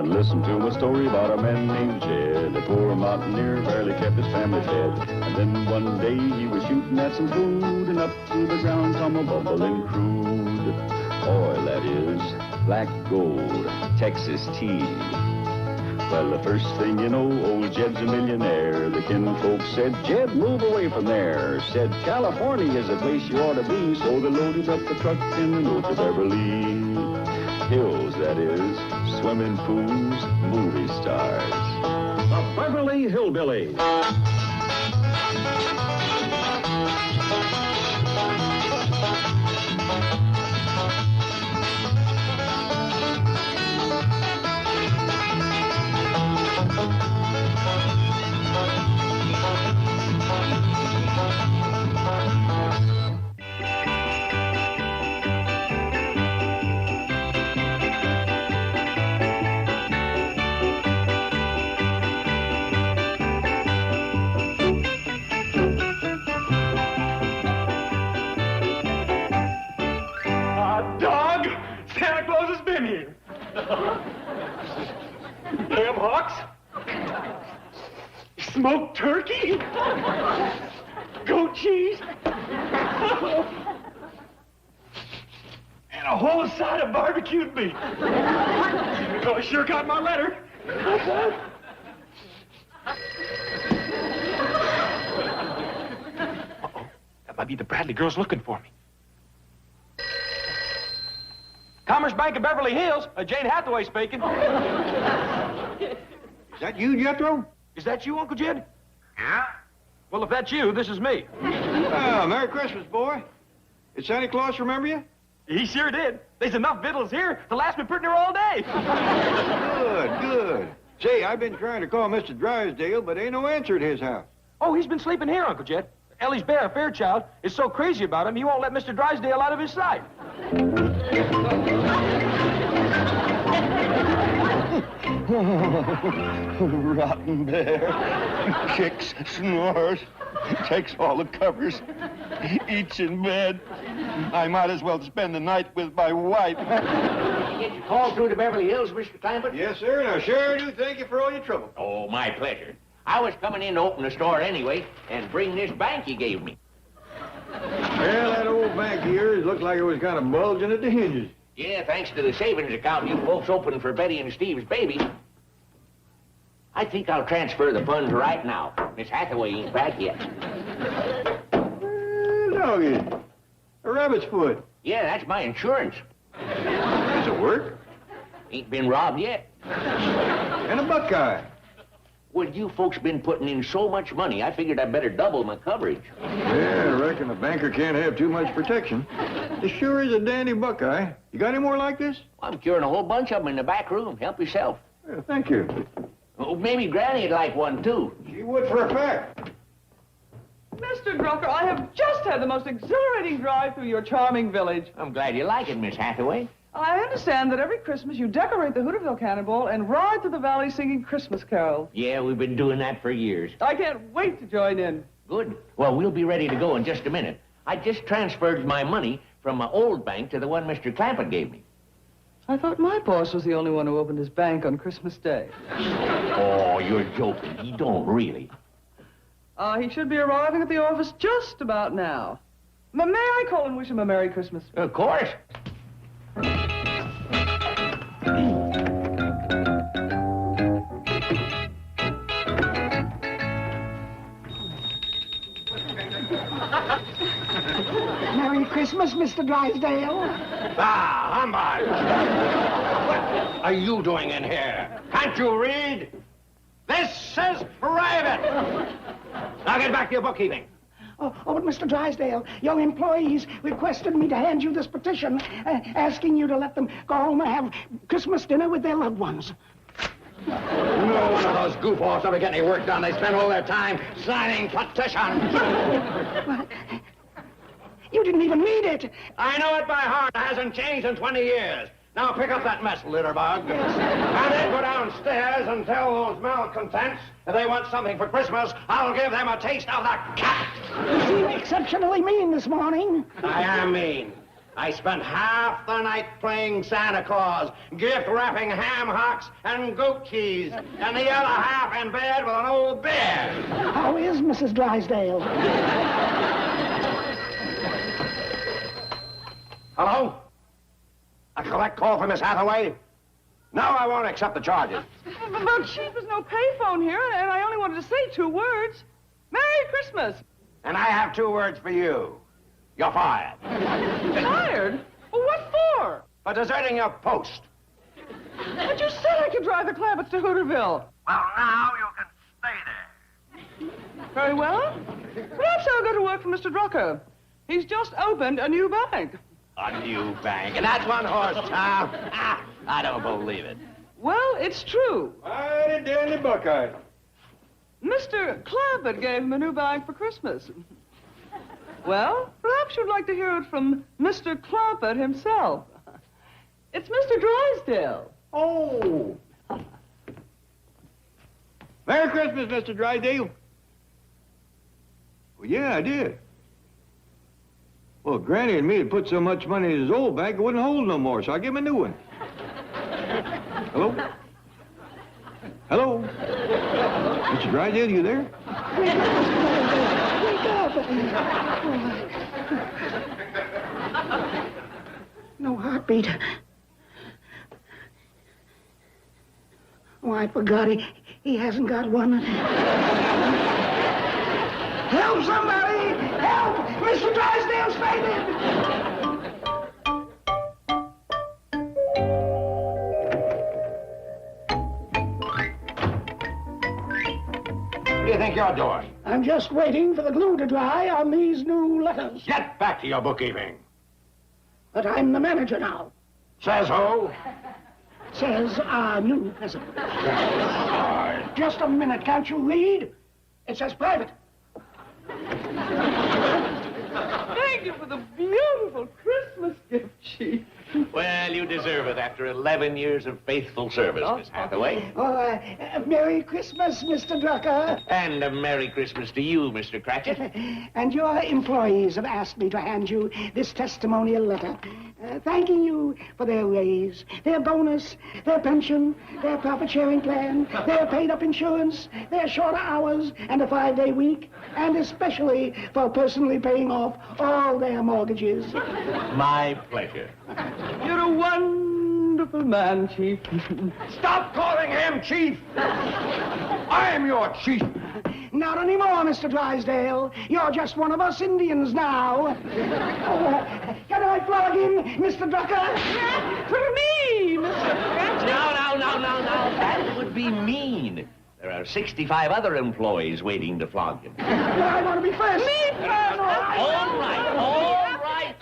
and listen to my story about a man named Jed. A poor mountaineer barely kept his family fed. And then one day he was shooting at some food, and up to the ground come a bubbling crude oil, that is, black gold, Texas tea. Well, the first thing you know, old Jed's a millionaire. The kinfolk said, Jed, move away from there. Said, California is the place you ought to be. So they loaded up the truck and they moved to Beverly Hills, that is, swimming pools, movie stars. The Beverly Hillbillies. Ham hocks? Smoked turkey? Goat cheese? And a whole side of barbecued beef. Oh, I sure got my letter. Uh-oh. That might be the Bradley girls looking for me. Commerce Bank of Beverly Hills, Jane Hathaway speaking. Is that you, Jethro? Is that you, Uncle Jed? Yeah. Well, if that's you, this is me. Oh, Merry Christmas, boy. Did Santa Claus remember you? He sure did. There's enough victuals here to last me pretty near all day. Good, good. Say, I've been trying to call Mr. Drysdale, but ain't no answer at his house. Oh, he's been sleeping here, Uncle Jed. Ellie's bear, Fairchild, is so crazy about him, he won't let Mr. Drysdale out of his sight. Rotten bear. Kicks, snores, takes all the covers, eats in bed. I might as well spend the night with my wife. Did you get your call through to Beverly Hills, Mr. Clampett? Yes, sir, and I sure do thank you for all your trouble. Oh, my pleasure. I was coming in to open the store anyway and bring this bank you gave me. Well, that old bank of yours looked like it was kind of bulging at the hinges. Yeah, thanks to the savings account you folks opened for Betty and Steve's baby. I think I'll transfer the funds right now. Miss Hathaway ain't back yet. Doggy, a rabbit's foot. Yeah, that's my insurance. Does it work? Ain't been robbed yet. And a buckeye. Well, you folks been putting in so much money, I figured I'd better double my coverage. Yeah, I reckon a banker can't have too much protection. This sure is a dandy buckeye. You got any more like this? I'm curing a whole bunch of them in the back room. Help yourself. Yeah, thank you. Oh, maybe Granny'd like one, too. She would for a fact. Mr. Drucker, I have just had the most exhilarating drive through your charming village. I'm glad you like it, Miss Hathaway. I understand that every Christmas you decorate the Hooterville Cannonball and ride through the valley singing Christmas carols. Yeah, we've been doing that for years. I can't wait to join in. Good. Well, we'll be ready to go in just a minute. I just transferred my money from my old bank to the one Mr. Clampett gave me. I thought my boss was the only one who opened his bank on Christmas Day. Oh, you're joking. He don't really. He should be arriving at the office just about now. May I call and wish him a Merry Christmas? Of course. Merry Christmas, Mr. Drysdale. Ah, humbug! What are you doing in here? Can't you read? This is private. Now get back to your bookkeeping. Oh, but Mr. Drysdale, your employees requested me to hand you this petition, asking you to let them go home and have Christmas dinner with their loved ones. No one of those goofballs ever get any work done. They spend all their time signing petitions. You didn't even read it. I know it by heart. It hasn't changed in 20 years. Now pick up that mess, litterbug. And then go downstairs and tell those malcontents if they want something for Christmas, I'll give them a taste of the cat. You seem exceptionally mean this morning. I am mean. I spent half the night playing Santa Claus, gift wrapping ham hocks and goat cheese, and the other half in bed with an old bear. How is Mrs. Drysdale? Hello? A collect call for Miss Hathaway? No, I won't accept the charges. But, Chief, there's no payphone here, and I only wanted to say 2 words. Merry Christmas. And I have 2 words for you. You're fired. Fired? Well, what for? For deserting your post. But you said I could drive the Clampetts to Hooterville. Well, now you can stay there. Very well. Perhaps I'll go to work for Mr. Drucker. He's just opened a new bank. A new bank. And that's one horse town. I don't believe it. Well, it's true. Mighty dandy Buckeye. Mr. Clampett gave him a new bank for Christmas. Well, perhaps you'd like to hear it from Mr. Clampett himself. It's Mr. Drysdale. Oh. Merry Christmas, Mr. Drysdale. Well, yeah, I did. Well, Granny and me had put so much money in his old bank it wouldn't hold no more, so I gave him a new one. Hello? Hello? Mr. Drysdale, you there? Wake up. No heartbeat. Oh, I forgot he hasn't got one. Help somebody! Help! Mr. Drysdale's fainted! What do you think you're doing? I'm just waiting for the glue to dry on these new letters. Get back to your bookkeeping. But I'm the manager now. Says who? Says our new president. Just a minute, can't you read? It says private. Thank you for the beautiful Christmas gift, Chief. Well, you deserve it after 11 years of faithful service, Miss Hathaway. Oh, Merry Christmas, Mr. Drucker. And a Merry Christmas to you, Mr. Cratchit. And your employees have asked me to hand you this testimonial letter, thanking you for their raise, their bonus, their pension, their profit-sharing plan, their paid-up insurance, their shorter hours, and a 5-day week, and especially for personally paying off all their mortgages. My pleasure. You're a wonderful man, Chief. Stop calling him Chief! I'm your chief! Not anymore, Mr. Drysdale. You're just one of us Indians now. Oh, can I flog him, Mr. Drucker? For me, Mr. Cratchit. No. That would be mean. There are 65 other employees waiting to flog him. But I want to be first. Me first.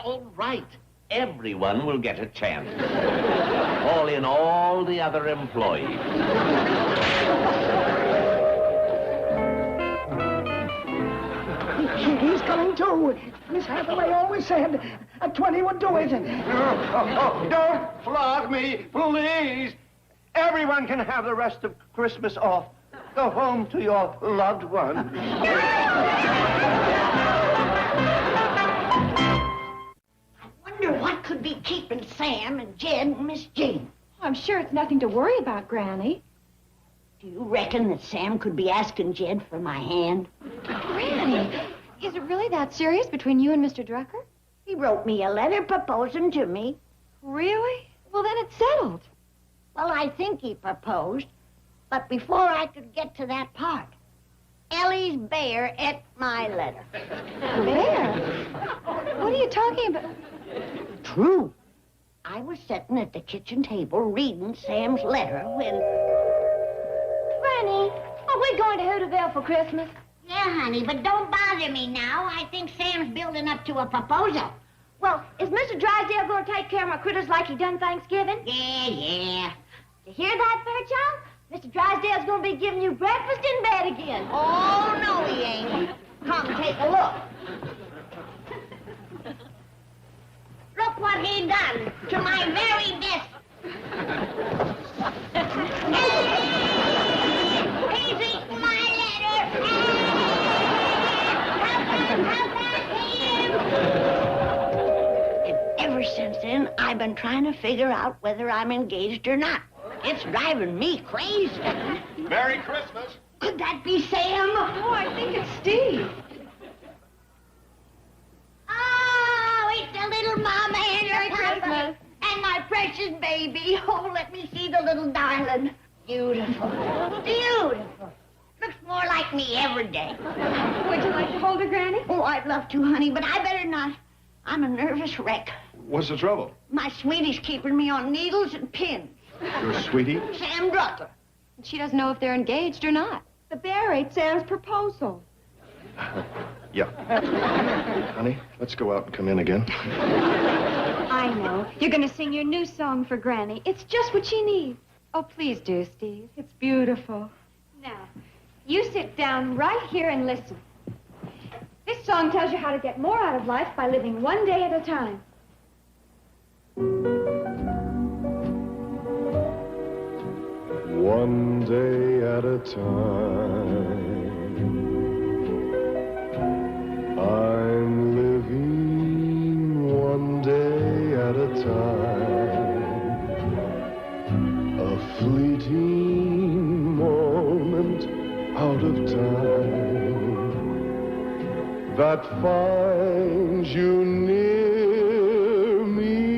All right. Everyone will get a chance. Call in all the other employees. He's coming too. Miss Hathaway always said a 20 would do it. Don't flog me, please. Everyone can have the rest of Christmas off. Go home to your loved one. Wonder what could be keeping Sam and Jed and Miss Jean. I'm sure it's nothing to worry about, Granny. Do you reckon that Sam could be asking Jed for my hand? Granny, is it really that serious between you and Mr. Drucker? He wrote me a letter proposing to me. Really? Well, then it's settled. Well, I think he proposed, but before I could get to that part, Ellie's bear ate my letter. Bear? What are you talking about? True. I was sitting at the kitchen table reading Sam's letter when... Granny, are we going to Hooterville for Christmas? Yeah, honey, but don't bother me now. I think Sam's building up to a proposal. Well, is Mr. Drysdale going to take care of my critters like he done Thanksgiving? Yeah. You hear that, Fairchild? Mr. Drysdale's going to be giving you breakfast in bed again. Oh, no, he ain't. Come take a look. Look what he done to my very best. He's eaten my letter. How about him? And ever been trying to figure out whether I'm engaged or not. It's driving me crazy. Merry Christmas. Could that be Sam? Oh, I think it's Steve. Oh, it's the little mama and Merry the papa. Christmas. And my precious baby. Oh, let me see the little darling. Beautiful. Beautiful. Looks more like me every day. Would you like to hold her, Granny? Oh, I'd love to, honey, but I better not. I'm a nervous wreck. What's the trouble? My sweetie's keeping me on needles and pins. Your sweetie? Sam Drucker. She doesn't know if they're engaged or not. The bear ate Sam's proposal. Yeah. Honey, let's go out and come in again. I know. You're going to sing your new song for Granny. It's just what she needs. Oh, please do, Steve. It's beautiful. Now, you sit down right here and listen. This song tells you how to get more out of life by living one day at a time. One day at a time, I'm living one day at a time, a fleeting moment out of time that finds you near me.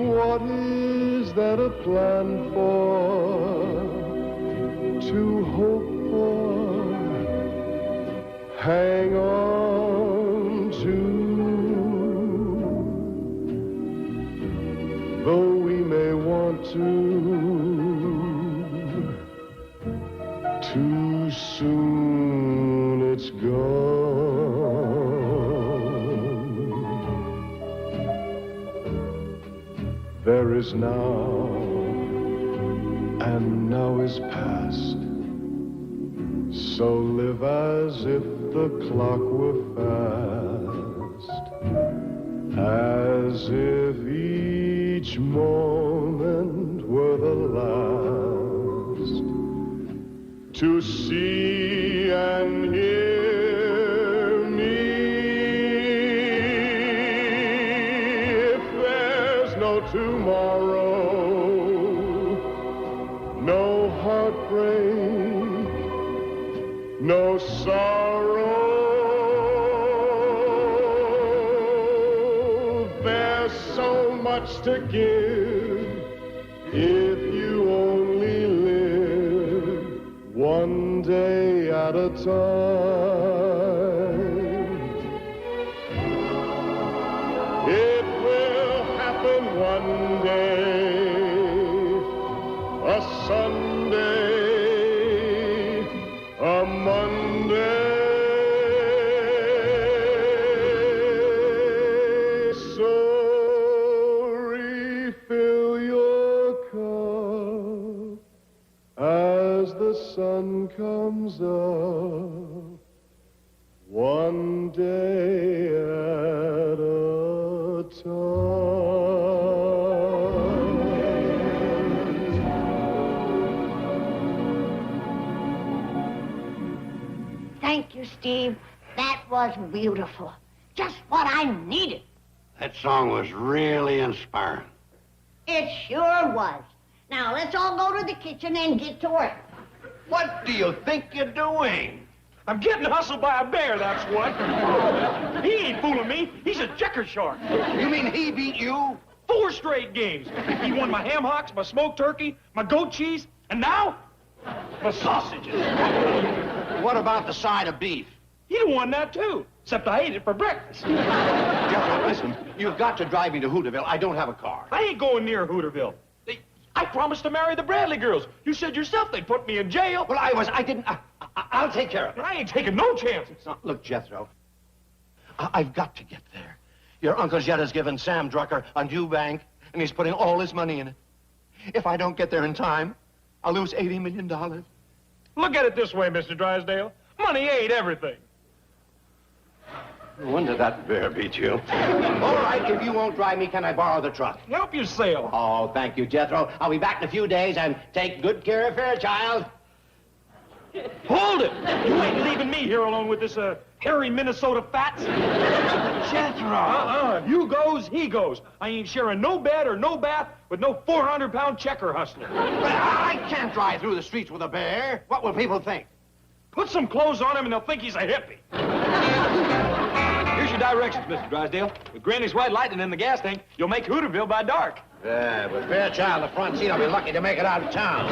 What is there a plan for, to hope for, hang on to? Though we may want to, too soon it's gone. There is now, and now is past. So live as if the clock were fast, as if each moment were the last. To see and hear me, if there's no tomorrow, no heartbreak, no sorrow, there's so much to give if you only live one day at a time. It will happen one day, a Sunday, a Monday. So refill your cup as the sun comes up, one day at a time. Thank you, Steve. That was beautiful. Just what I needed. That song was really inspiring. It sure was. Now, let's all go to the kitchen and get to work. What do you think you're doing? I'm getting hustled by a bear, that's what. He ain't fooling me. He's a checker shark. You mean he beat you? 4 straight games. He won my ham hocks, my smoked turkey, my goat cheese, and now, my sausages. What about the side of beef? He won that, too, except I ate it for breakfast. Jethro, listen, you've got to drive me to Hooterville. I don't have a car. I ain't going near Hooterville. I promised to marry the Bradley girls. You said yourself they'd put me in jail. Well, I didn't. I'll take care of it. I ain't taking no chances. Look, Jethro, I've got to get there. Your Uncle Jed has given Sam Drucker a new bank, and he's putting all his money in it. If I don't get there in time, I'll lose $80 million. Look at it this way, Mr. Drysdale. Money ain't everything. No wonder that bear beat you. All right, if you won't drive me, can I borrow the truck? Help yourself. Oh, thank you, Jethro. I'll be back in a few days, and take good care of Fairchild. Hold it! You ain't leaving me here alone with this, hairy Minnesota fats. Jethro! If you goes, he goes. I ain't sharing no bed or no bath with no 400-pound checker hustler. But I can't ride through the streets with a bear. What will people think? Put some clothes on him and they'll think he's a hippie. Here's your directions, Mr. Drysdale. With Granny's white lightning in the gas tank, you'll make Hooterville by dark. Yeah, but Fairchild, the front seat, I'll be lucky to make it out of town.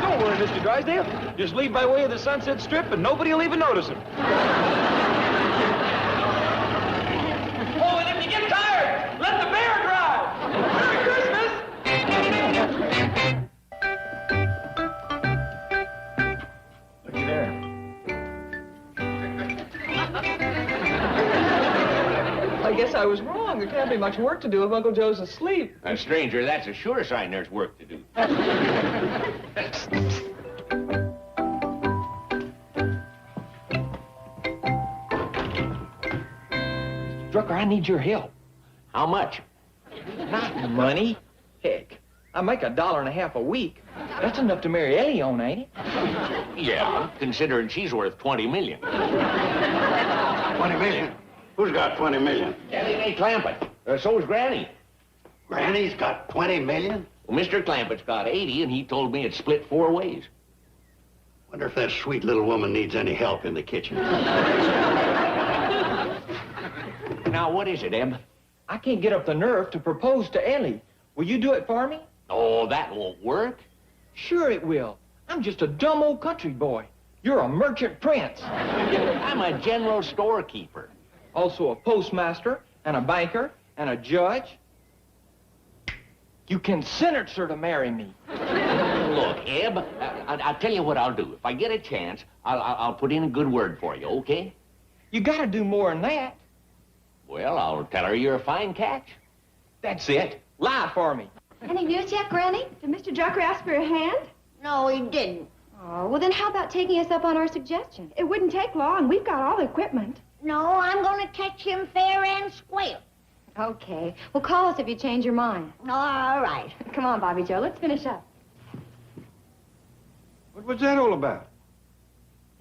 Don't worry, Mr. Drysdale. Just leave by way of the Sunset Strip and nobody will even notice him. Oh, and if you get tired, let the bear drive. Merry Christmas! Looky there. I guess I was wrong. There can't be much work to do if Uncle Joe's asleep. Stranger, that's a sure sign there's work to do. Drucker, I need your help. How much? Not money. Heck, I make $1.50 a week. That's enough to marry Ellie on, ain't it? Yeah, considering she's worth $20 million. 20 million? Who's got 20 million? Ellie Clampett. So's Granny. Granny's got 20 million? Well, Mr. Clampett's got 80, and he told me it's split 4 ways. Wonder if that sweet little woman needs any help in the kitchen. Now, what is it, Eb? I can't get up the nerve to propose to Ellie. Will you do it for me? Oh, that won't work. Sure it will. I'm just a dumb old country boy. You're a merchant prince. I'm a general storekeeper. Also a postmaster, and a banker, and a judge. You can sentence her to marry me. Look, Eb, I'll tell you what I'll do. If I get a chance, I'll put in a good word for you, okay? You gotta do more than that. Well, I'll tell her you're a fine catch. That's it. Lie for me. Any news yet, Granny? Did Mr. Drucker ask for a hand? No, he didn't. Oh, well, then how about taking us up on our suggestion? It wouldn't take long. We've got all the equipment. No, I'm going to catch him fair and square. Okay. Well, call us if you change your mind. All right. Come on, Bobby Joe. Let's finish up. What was that all about?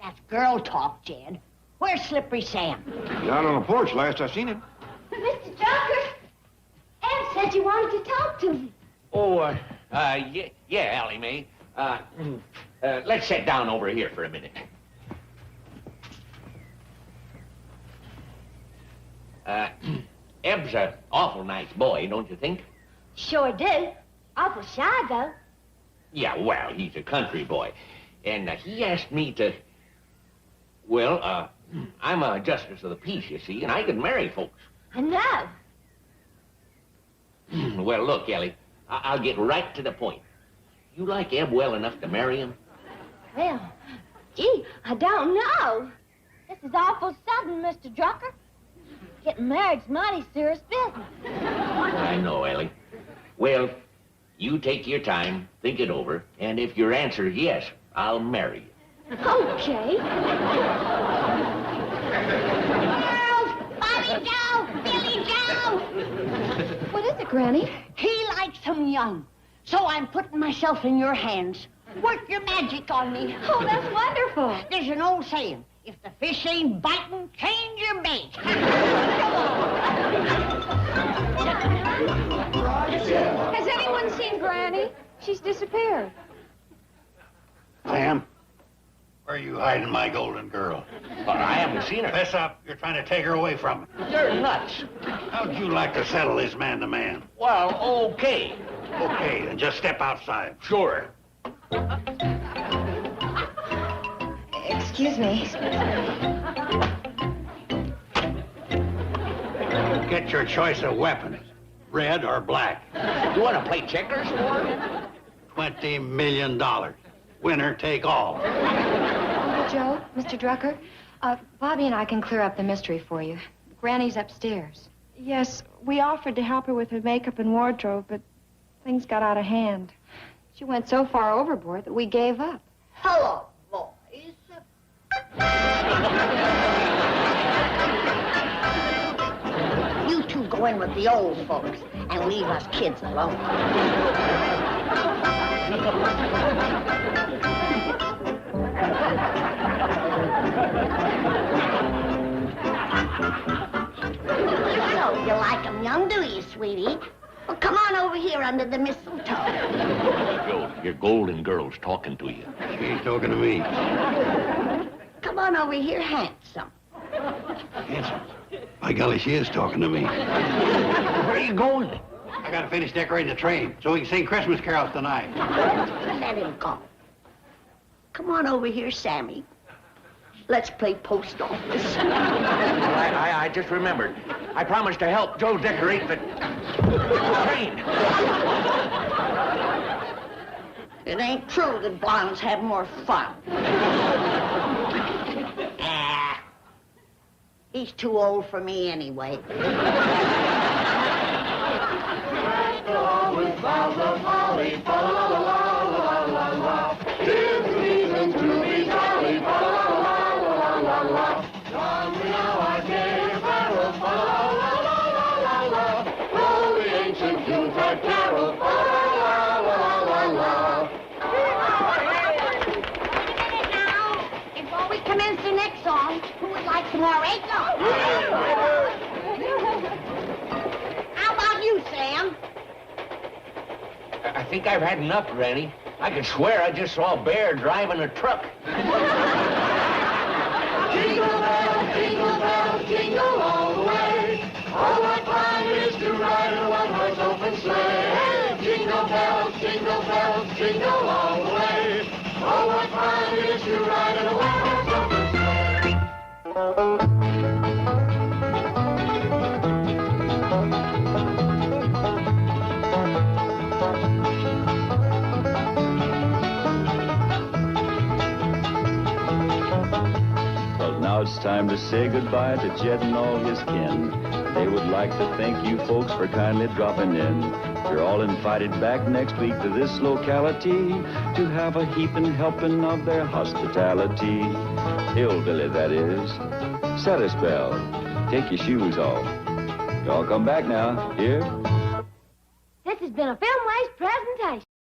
That's girl talk, Jed. Where's Slippery Sam? He's out on the porch last I seen him. Mr. Drucker, Ed said you wanted to talk to me. Oh, yeah, Allie Mae. Let's sit down over here for a minute. Eb's an awful nice boy, don't you think? Sure do. Awful shy, though. Yeah, well, he's a country boy. And he asked me to... Well, I'm a justice of the peace, you see, and I can marry folks. I know. Well, look, Ellie, I'll get right to the point. You like Eb well enough to marry him? Well, gee, I don't know. This is awful sudden, Mr. Drucker. Getting married's mighty serious business. I know, Ellie. Well, you take your time, think it over, and if your answer is yes, I'll marry you. Okay. Girls, Bobby Joe, Billy Joe. What is it, Granny? He likes him young, so I'm putting myself in your hands. Work your magic on me. Oh, that's wonderful. There's an old saying, if the fish ain't biting, change your bait. Has anyone seen Granny? She's disappeared. Sam, where are you hiding my golden girl? Well, I haven't seen her. Fess up, you're trying to take her away from me. You're nuts. How'd you like to settle this man to man? Well, okay. Okay, then just step outside. Sure. Excuse me. Get your choice of weapons, red or black. You want to play checkers? $20 million. Winner take all. Uncle Joe, Mr. Drucker, Bobby and I can clear up the mystery for you. Granny's upstairs. Yes, we offered to help her with her makeup and wardrobe, but things got out of hand. She went so far overboard that we gave up. Hello, boys. You two go in with the old folks and leave us kids alone. young, do you, sweetie? Well, come on over here under the mistletoe. Joe, your golden girl's talking to you. She ain't talking to me. Come on over here, handsome. Handsome? By golly, she is talking to me. Where are you going? I gotta finish decorating the train so we can sing Christmas carols tonight. Let him go. Come on over here, Sammy. Let's play post office. I just remembered. I promised to help Joe decorate the train. It ain't true that blondes have more fun. He's too old for me anyway. With boughs of holly, fa la la la la la la. 'Tis the season to be jolly, fa la la la la la. Come now, our gay apparel, fa la la la la la. Roll the ancient Yuletide carol, fa la la la la la. Wait a minute now. Before we commence the next song, who would like some more eggnog? How about you, Sam? I think I've had enough, Granny. I could swear I just saw a bear driving a truck. Jingle bells, jingle all the way. Oh, what fun it is to ride in a one-horse open sleigh. Jingle bells, jingle all the way. Oh, what fun it is to ride in a one-horse open sleigh. Now it's time to say goodbye to Jed and all his kin. They would like to thank you folks for kindly dropping in. You're all invited back next week to this locality to have a heaping helping of their hospitality. Hillbilly, that is. Set a spell. Take your shoes off. Y'all come back now. Here? This has been a Filmways presentation.